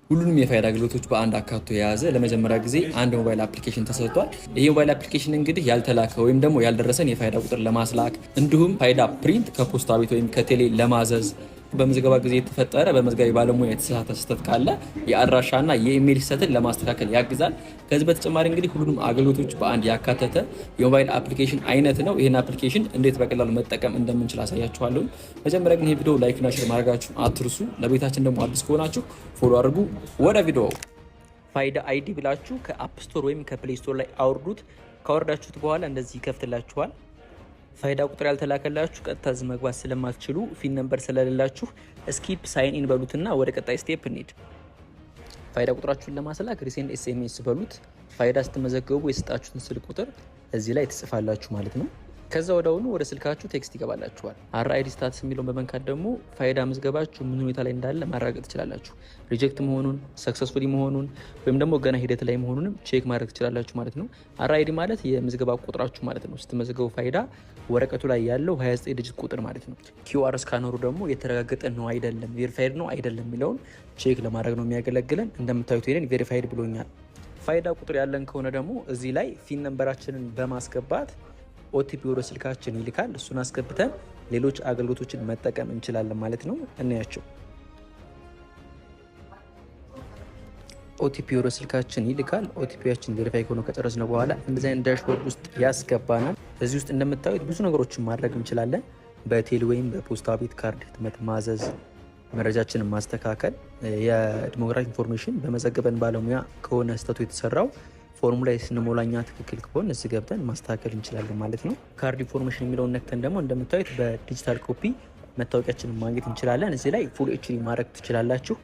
ሁሉንም የፋይዳ አገልግሎቶች በአንድ አካቶ የያዘ ለመጀመሪያ ጊዜ አንድ ሞባይል አፕሊኬሽን ተሰጥቷል። ይህ ሞባይል አፕሊኬሽን እንግዲህ ያልተላከ ወይም ደግሞ ያልደረሰን የፋይዳ ቁጥር ለማስላክ እንዲሁም ፋይዳ ፕሪንት ከፖስታ ቤት ወይም ከቴሌ ለማዘዝ በምዝገባ ጊዜ የተፈጠረ በመዝጋቢ ባለሙያ የተሳሳተ ስህተት ካለ የአድራሻና የኢሜል ስህተትን ለማስተካከል ያግዛል። ከዚህ በተጨማሪ እንግዲህ ሁሉንም አገልግሎቶች በአንድ ያካተተ የሞባይል አፕሊኬሽን አይነት ነው። ይህን አፕሊኬሽን እንዴት በቀላሉ መጠቀም እንደምንችል አሳያችኋለሁ። መጀመሪያ ግን ይህ ቪዲዮ ላይክና ሼር ማድረጋችሁ አትርሱ። ለቤታችን ደግሞ አዲስ ከሆናችሁ ፎሎ አድርጉ። ወደ ቪዲዮ ፋይዳ አይዲ ብላችሁ ከአፕ ስቶር ወይም ከፕሌይ ስቶር ላይ አውርዱት። ካወረዳችሁት በኋላ እንደዚህ ይከፍትላችኋል። ፋይዳ ቁጥር ያልተላከላችሁ ቀጥታ እዚህ መግባት ስለማትችሉ ፊን ነምበር ስለሌላችሁ ስኪፕ ሳይን ኢን በሉትና ወደ ቀጣይ ስቴፕ እንሂድ። ፋይዳ ቁጥራችሁን ለማስላክ ሪሴንድ ኤስኤምኤስ በሉት። ፋይዳ ስትመዘገቡ የሰጣችሁትን ስልክ ቁጥር እዚህ ላይ ትጽፋላችሁ ማለት ነው። ከዛ ወዲያውኑ ወደ ስልካችሁ ቴክስት ይገባላችኋል። አርአይዲ ስታትስ የሚለውን በመንካት ደግሞ ፋይዳ መዝገባችሁ ምን ሁኔታ ላይ እንዳለ ማረጋገጥ ትችላላችሁ። ሪጀክት መሆኑን፣ ሰክሰስፉሊ መሆኑን ወይም ደግሞ ገና ሂደት ላይ መሆኑንም ቼክ ማድረግ ትችላላችሁ ማለት ነው። አርአይዲ ማለት የምዝገባ ቁጥራችሁ ማለት ነው። ስትመዘገቡ ፋይዳ ወረቀቱ ላይ ያለው 29 ዲጂት ቁጥር ማለት ነው። ኪውአር ስካነሩ ደግሞ የተረጋገጠ ነው አይደለም፣ ቬሪፋይድ ነው አይደለም የሚለውን ቼክ ለማድረግ ነው የሚያገለግለን። እንደምታዩት ይሄን ቬሪፋይድ ብሎኛል። ፋይዳ ቁጥር ያለን ከሆነ ደግሞ እዚህ ላይ ፊን ነምበራችንን በማስገባት ኦቲፒ ወደ ስልካችን ይልካል። እሱን አስገብተን ሌሎች አገልግሎቶችን መጠቀም እንችላለን ማለት ነው። እናያቸው። ኦቲፒ ወደ ስልካችን ይልካል። ኦቲፒያችን ቬሪፋይ ሆኖ ከጨረስነው በኋላ እንደዚህ አይነት ዳሽቦርድ ውስጥ ያስገባናል። እዚህ ውስጥ እንደምታዩት ብዙ ነገሮችን ማድረግ እንችላለን። በቴሌ ወይም በፖስታ ቤት ካርድ ህትመት ማዘዝ፣ መረጃችንን ማስተካከል፣ የዲሞግራፊ ኢንፎርሜሽን በመዘገበን ባለሙያ ከሆነ ስህተቱ የተሰራው ፎርሙላ ስንሞላኛ ትክክል ከሆነ እዚህ ገብተን ማስተካከል እንችላለን ማለት ነው። ካርድ ኢንፎርሜሽን የሚለውን ነክተን ደግሞ እንደምታዩት በዲጂታል ኮፒ መታወቂያችንን ማግኘት እንችላለን። እዚህ ላይ ፉል ኤችዲ ማድረግ ትችላላችሁ።